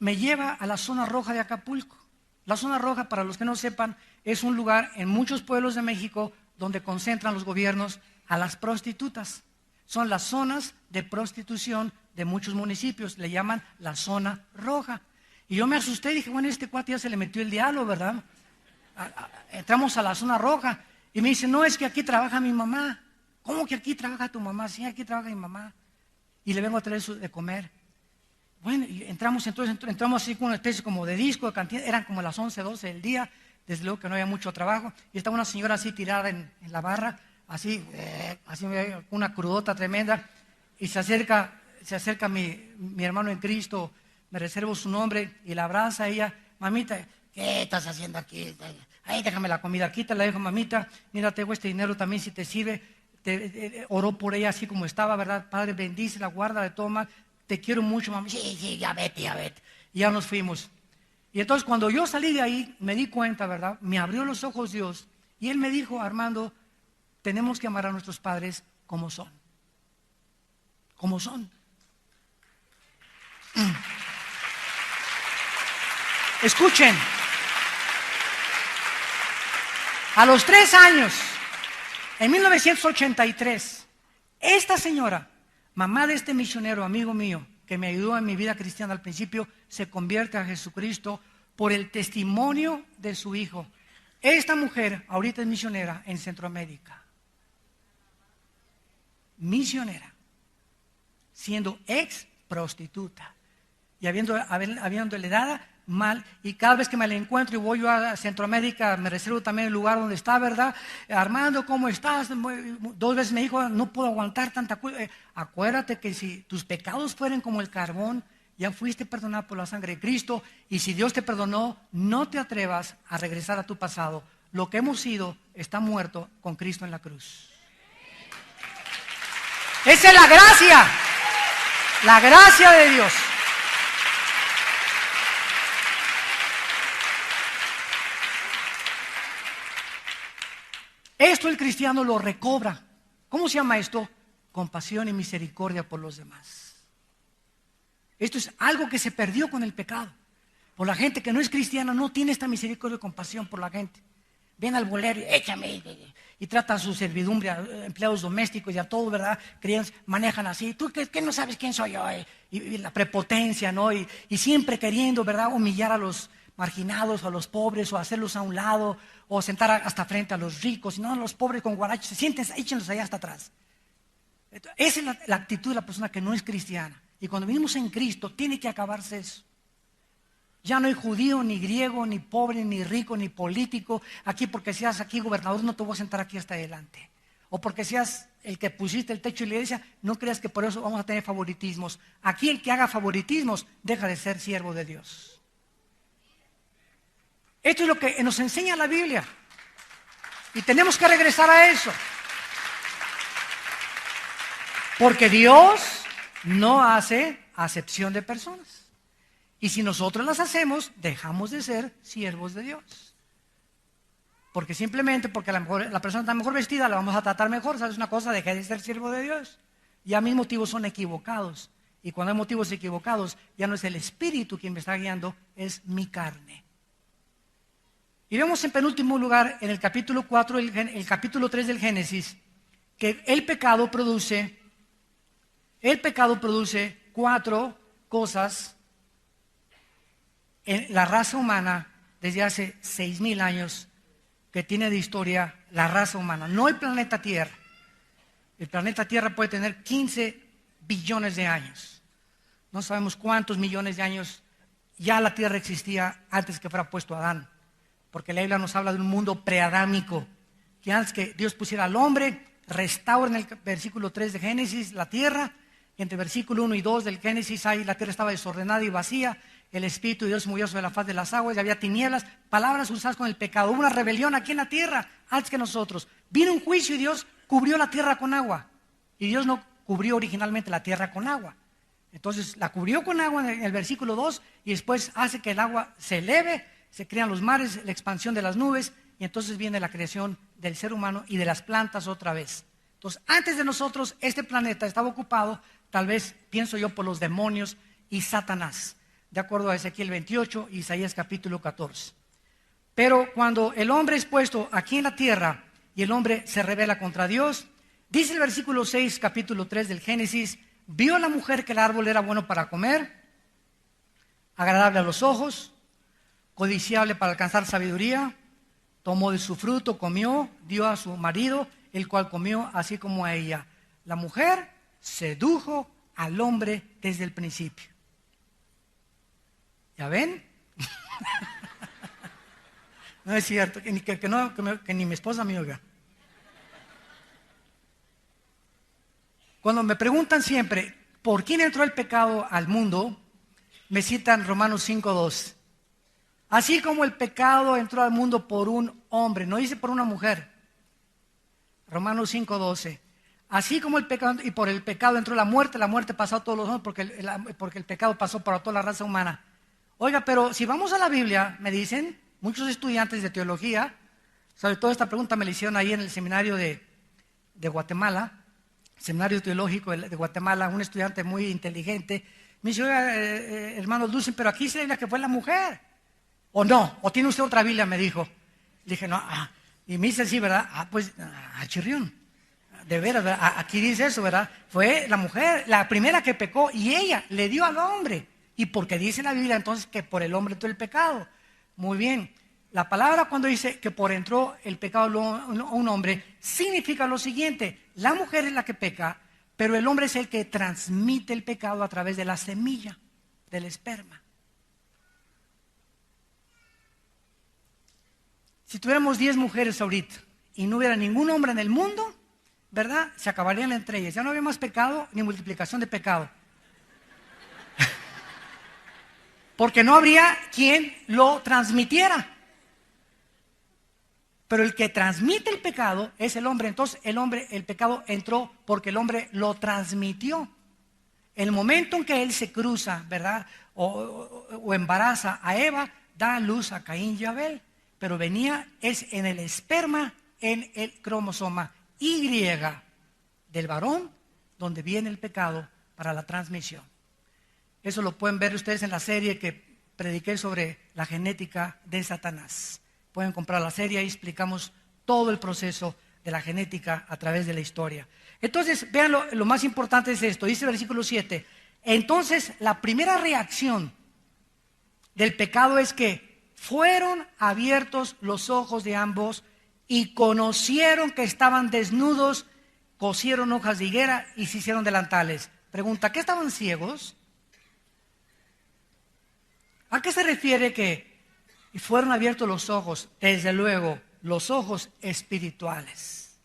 Speaker 1: me lleva a la zona roja de Acapulco. La zona roja, para los que no sepan, es un lugar en muchos pueblos de México donde concentran los gobiernos a las prostitutas. Son las zonas de prostitución de muchos municipios, le llaman la zona roja. Y yo me asusté y dije, bueno, este cuate ya se le metió el diablo, ¿verdad? Entramos a la zona roja y me dice, no, es que aquí trabaja mi mamá. ¿Cómo que aquí trabaja tu mamá? Sí, aquí trabaja mi mamá. Y le vengo a traer de comer. Bueno, y entramos así con una especie como de disco, de cantina, eran como las 11, 12 del día, desde luego que no había mucho trabajo, y estaba una señora así tirada en la barra, así una crudota tremenda, y se acerca mi hermano en Cristo, me reservo su nombre, y la abraza a ella, mamita, ¿qué estás haciendo aquí? Ahí déjame la comida, quítala, dijo mamita, mira, tengo este dinero también si te sirve, oró por ella así como estaba, ¿verdad? Padre, bendícela, guárdala, toma, te quiero mucho, mamá. Sí, ya vete. Y ya nos fuimos. Y entonces cuando yo salí de ahí, me di cuenta, ¿verdad? Me abrió los ojos Dios. Y Él me dijo, Armando, tenemos que amar a nuestros padres como son. Como son. Escuchen. A los 3 años, en 1983, esta señora, mamá de este misionero, amigo mío, que me ayudó en mi vida cristiana al principio, se convierte a Jesucristo por el testimonio de su hijo. Esta mujer ahorita es misionera en Centroamérica. Misionera. Siendo ex prostituta. Y habiéndole dada mal, y cada vez que me la encuentro y voy yo a Centroamérica, me reservo también el lugar donde está, ¿verdad? Armando, ¿cómo estás? 2 veces me dijo, no puedo aguantar tanta culpa. Acuérdate que si tus pecados fueran como el carbón, ya fuiste perdonado por la sangre de Cristo, y si Dios te perdonó, no te atrevas a regresar a tu pasado. Lo que hemos sido está muerto con Cristo en la cruz. Esa es la gracia de Dios. Esto el cristiano lo recobra. ¿Cómo se llama esto? Compasión y misericordia por los demás. Esto es algo que se perdió con el pecado. Por la gente que no es cristiana no tiene esta misericordia y compasión por la gente. Ven al bolero y échame. Y trata a su servidumbre, a empleados domésticos y a todos, ¿verdad? Manejan así. ¿Tú qué no sabes quién soy yo? Y la prepotencia, ¿no? Y siempre queriendo, ¿verdad? Humillar a los marginados, a los pobres, o hacerlos a un lado, o sentar hasta frente a los ricos. Y no, los pobres con guaraches, se sienten, échenlos allá hasta atrás. Esa es la actitud de la persona que no es cristiana. Y cuando venimos en Cristo, tiene que acabarse eso. Ya no hay judío, ni griego, ni pobre, ni rico, ni político. Aquí porque seas aquí gobernador no te voy a sentar aquí hasta adelante. O porque seas el que pusiste el techo de la iglesia, no creas que por eso vamos a tener favoritismos. Aquí el que haga favoritismos deja de ser siervo de Dios. Esto es lo que nos enseña la Biblia. Y tenemos que regresar a eso. Porque Dios no hace acepción de personas. Y si nosotros las hacemos, dejamos de ser siervos de Dios. Porque simplemente porque a lo mejor la persona está mejor vestida, la vamos a tratar mejor. ¿Sabes una cosa? Deja de ser siervo de Dios. Ya mis motivos son equivocados. Y cuando hay motivos equivocados, ya no es el Espíritu quien me está guiando, es mi carne. Y vemos en penúltimo lugar, en el capítulo 4, el capítulo 3 del Génesis, que el pecado produce 4 cosas en la raza humana desde hace 6,000 años que tiene de historia la raza humana, no el planeta Tierra. El planeta Tierra puede tener 15 billones de años. No sabemos cuántos millones de años ya la Tierra existía antes que fuera puesto Adán. Porque la Biblia nos habla de un mundo preadámico, que antes que Dios pusiera al hombre, restaura en el versículo 3 de Génesis la tierra, y entre el versículo 1 y 2 del Génesis ahí la tierra estaba desordenada y vacía, el Espíritu de Dios movió sobre la faz de las aguas y había tinieblas, palabras usadas con el pecado. Hubo una rebelión aquí en la tierra antes que nosotros. Vino un juicio y Dios cubrió la tierra con agua. Y Dios no cubrió originalmente la tierra con agua. Entonces la cubrió con agua en el versículo 2 y después hace que el agua se eleve, se crean los mares, la expansión de las nubes y entonces viene la creación del ser humano y de las plantas otra vez. Entonces antes de nosotros este planeta estaba ocupado, tal vez pienso yo, por los demonios y Satanás, de acuerdo a Ezequiel 28 y Isaías capítulo 14. Pero cuando el hombre es puesto aquí en la tierra y el hombre se rebela contra Dios, dice el versículo 6 capítulo 3 del Génesis: vio la mujer que el árbol era bueno para comer, agradable a los ojos, codiciable para alcanzar sabiduría, tomó de su fruto, comió, dio a su marido, el cual comió así como a ella. La mujer sedujo al hombre desde el principio. ¿Ya ven? No es cierto, que ni mi esposa me oiga. Cuando me preguntan siempre, ¿por quién entró el pecado al mundo? Me citan Romanos 5:2. Así como el pecado entró al mundo por un hombre, no dice por una mujer. Romanos 5:12. Así como el pecado, y por el pecado entró la muerte pasó a todos los hombres porque el pecado pasó para toda la raza humana. Oiga, pero si vamos a la Biblia, me dicen muchos estudiantes de teología, sobre todo esta pregunta me la hicieron ahí en el seminario de Guatemala, seminario teológico de Guatemala, un estudiante muy inteligente, me dice: oiga, hermano Dulce, pero aquí se dice que fue la mujer. ¿O no? ¿O tiene usted otra Biblia? Me dijo. Le dije, no. Y me dice, sí, ¿verdad? Pues, chirrión. De veras, ¿verdad? Aquí dice eso, ¿verdad? Fue la mujer, la primera que pecó, y ella le dio al hombre. Y porque dice la Biblia entonces que por el hombre entró el pecado. Muy bien. La palabra cuando dice que por entró el pecado a un hombre, significa lo siguiente: la mujer es la que peca, pero el hombre es el que transmite el pecado a través de la semilla, del esperma. Si tuviéramos 10 mujeres ahorita y no hubiera ningún hombre en el mundo, ¿verdad? Se acabarían entre ellas. Ya no había más pecado ni multiplicación de pecado. Porque no habría quien lo transmitiera. Pero el que transmite el pecado es el hombre. Entonces el pecado entró porque el hombre lo transmitió. El momento en que él se cruza, ¿verdad? O embaraza a Eva, da a luz a Caín y Abel. Pero es en el esperma, en el cromosoma Y del varón, donde viene el pecado para la transmisión. Eso lo pueden ver ustedes en la serie que prediqué sobre la genética de Satanás. Pueden comprar la serie y explicamos todo el proceso de la genética a través de la historia. Entonces, vean, lo más importante es esto, dice el versículo 7. Entonces, la primera reacción del pecado es que fueron abiertos los ojos de ambos y conocieron que estaban desnudos, cosieron hojas de higuera y se hicieron delantales. Pregunta, ¿qué estaban ciegos? ¿A qué se refiere que fueron abiertos los ojos? Desde luego, los ojos espirituales.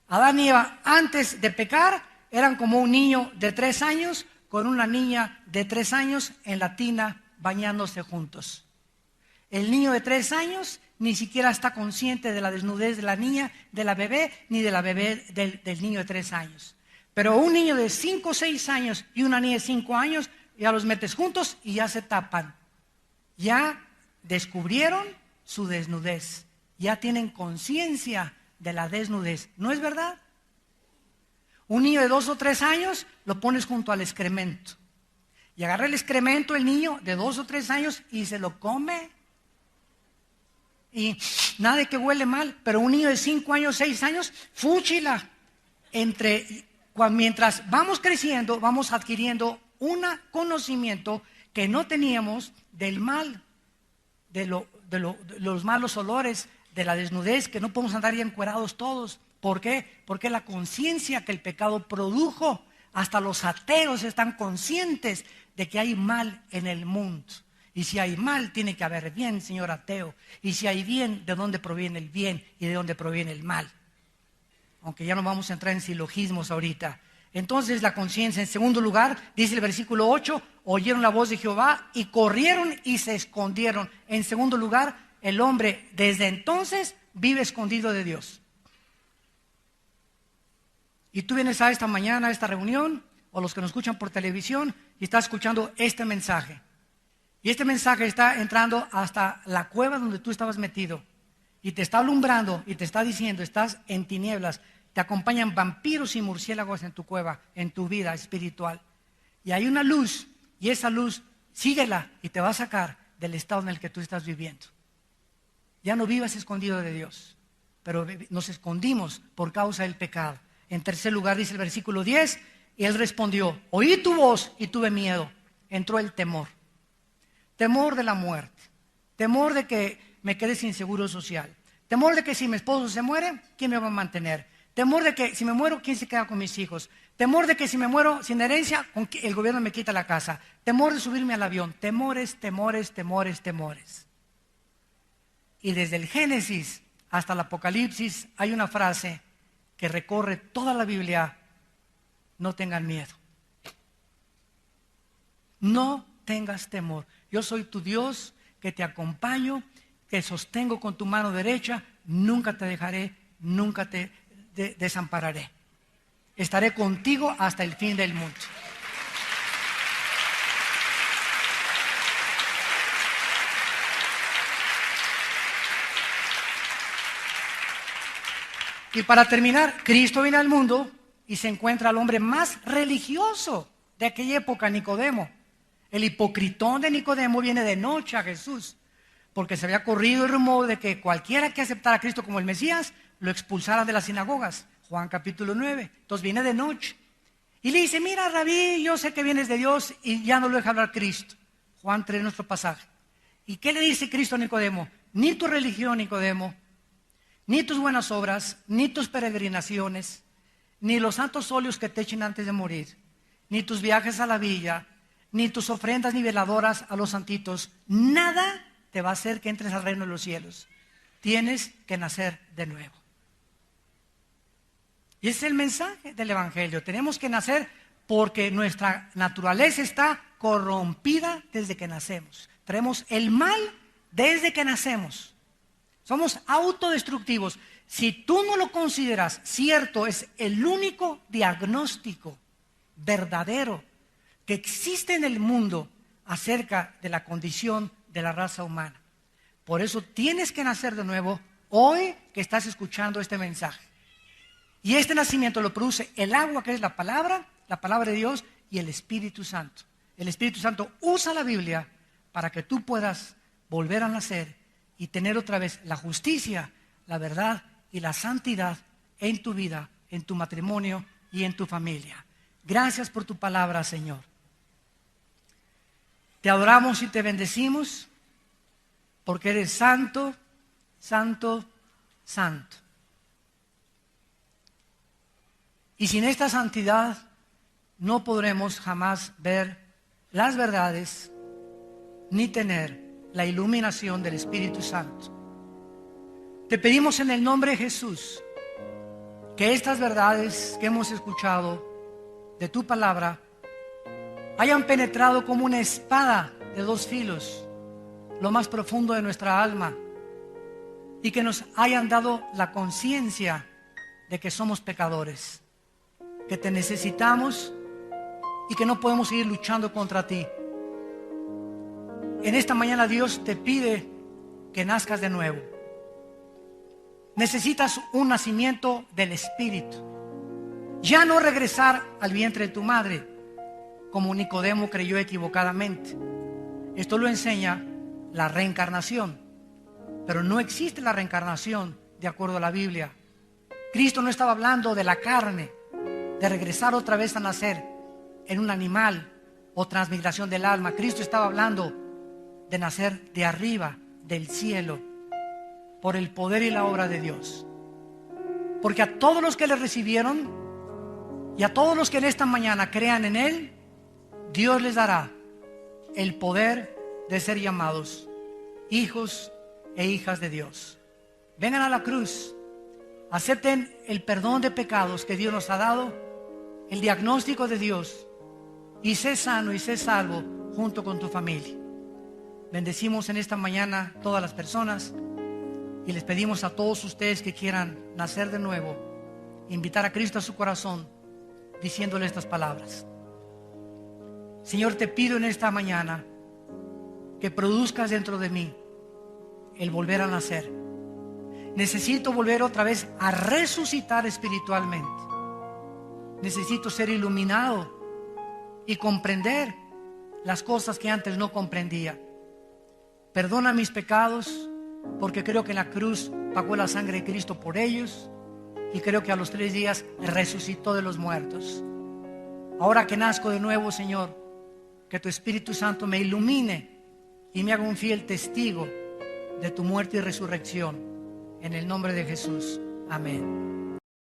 Speaker 1: Adán y Eva, antes de pecar, eran como un niño de 3 años con una niña de 3 años en la tina bañándose juntos. El niño de 3 años ni siquiera está consciente de la desnudez de la niña, de la bebé, ni de la bebé del niño de 3 años. Pero un niño de 5 o 6 años y una niña de 5 años, ya los metes juntos y ya se tapan. Ya descubrieron su desnudez. Ya tienen conciencia de la desnudez. ¿No es verdad? Un niño de 2 o 3 años lo pones junto al excremento. Y agarra el excremento el niño de 2 o 3 años y se lo come. Y nada de que huele mal, pero un niño de 5 años, 6 años, fúchila. Mientras vamos creciendo, vamos adquiriendo un conocimiento que no teníamos del mal, de los malos olores, de la desnudez, que no podemos andar ya encuerados todos. ¿Por qué? Porque la conciencia que el pecado produjo, hasta los ateos están conscientes de que hay mal en el mundo. Y si hay mal, tiene que haber bien, señor ateo. Y si hay bien, ¿de dónde proviene el bien y de dónde proviene el mal? Aunque ya no vamos a entrar en silogismos ahorita. Entonces la conciencia, en segundo lugar, dice el versículo 8, oyeron la voz de Jehová y corrieron y se escondieron. En segundo lugar, el hombre desde entonces vive escondido de Dios. Y tú vienes a esta mañana, a esta reunión, o los que nos escuchan por televisión, y estás escuchando este mensaje. Y este mensaje está entrando hasta la cueva donde tú estabas metido. Y te está alumbrando y te está diciendo, estás en tinieblas. Te acompañan vampiros y murciélagos en tu cueva, en tu vida espiritual. Y hay una luz, y esa luz, síguela y te va a sacar del estado en el que tú estás viviendo. Ya no vivas escondido de Dios, pero nos escondimos por causa del pecado. En tercer lugar dice el versículo 10, y él respondió, oí tu voz y tuve miedo. Entró el temor. Temor de la muerte. Temor de que me quede sin seguro social. Temor de que si mi esposo se muere, ¿quién me va a mantener? Temor de que si me muero, ¿quién se queda con mis hijos? Temor de que si me muero sin herencia, el gobierno me quita la casa. Temor de subirme al avión. Temores, temores, temores, temores. Y desde el Génesis hasta el Apocalipsis hay una frase que recorre toda la Biblia: no tengan miedo. No tengas temor. Yo soy tu Dios que te acompaño, te sostengo con tu mano derecha, nunca te dejaré, nunca te desampararé. Estaré contigo hasta el fin del mundo. Y para terminar, Cristo viene al mundo y se encuentra al hombre más religioso de aquella época, Nicodemo. El hipocritón de Nicodemo viene de noche a Jesús, porque se había corrido el rumor de que cualquiera que aceptara a Cristo como el Mesías, lo expulsaran de las sinagogas. Juan capítulo 9. Entonces viene de noche. Y le dice, mira, Rabí, yo sé que vienes de Dios, y ya no lo deja hablar Cristo. Juan 3, nuestro pasaje. ¿Y qué le dice Cristo a Nicodemo? Ni tu religión, Nicodemo, ni tus buenas obras, ni tus peregrinaciones, ni los santos óleos que te echen antes de morir, ni tus viajes a la villa, ni tus ofrendas niveladoras a los santitos, nada te va a hacer que entres al reino de los cielos. Tienes que nacer de nuevo. Y ese es el mensaje del Evangelio. Tenemos que nacer porque nuestra naturaleza está corrompida desde que nacemos. Traemos el mal desde que nacemos. Somos autodestructivos. Si tú no lo consideras cierto, es el único diagnóstico verdadero que existe en el mundo acerca de la condición de la raza humana. Por eso tienes que nacer de nuevo hoy que estás escuchando este mensaje. Y este nacimiento lo produce el agua, que es la palabra de Dios, y el Espíritu Santo. El Espíritu Santo usa la Biblia para que tú puedas volver a nacer y tener otra vez la justicia, la verdad y la santidad en tu vida, en tu matrimonio y en tu familia. Gracias por tu palabra, Señor. Te adoramos y te bendecimos porque eres santo, santo, santo. Y sin esta santidad no podremos jamás ver las verdades ni tener la iluminación del Espíritu Santo. Te pedimos en el nombre de Jesús que estas verdades que hemos escuchado de tu palabra hayan penetrado como una espada de dos filos lo más profundo de nuestra alma y que nos hayan dado la conciencia de que somos pecadores. que te necesitamos y que no podemos seguir luchando contra ti. En esta mañana Dios te pide que nazcas de nuevo. Necesitas un nacimiento del Espíritu. Ya no regresar al vientre de tu madre, como Nicodemo creyó equivocadamente. Esto lo enseña la reencarnación. Pero no existe la reencarnación de acuerdo a la Biblia. Cristo no estaba hablando de la carne, de regresar otra vez a nacer en un animal o transmigración del alma. Cristo estaba hablando de nacer de arriba, del cielo, por el poder y la obra de Dios. Porque a todos los que le recibieron y a todos los que en esta mañana crean en Él, Dios les dará el poder de ser llamados hijos e hijas de Dios. Vengan a la cruz, acepten el perdón de pecados que Dios nos ha dado, el diagnóstico de Dios, y sé sano y sé salvo junto con tu familia. Bendecimos en esta mañana todas las personas y les pedimos a todos ustedes que quieran nacer de nuevo, invitar a Cristo a su corazón, diciéndole estas palabras. Señor, te pido en esta mañana que produzcas dentro de mí el volver a nacer. Necesito volver otra vez a resucitar espiritualmente. Necesito ser iluminado y comprender las cosas que antes no comprendía. Perdona mis pecados, porque creo que en la cruz pagó la sangre de Cristo por ellos, y creo que a los 3 días resucitó de los muertos. Ahora que nazco de nuevo, Señor, que tu Espíritu Santo me ilumine y me haga un fiel testigo de tu muerte y resurrección. En el nombre de Jesús. Amén.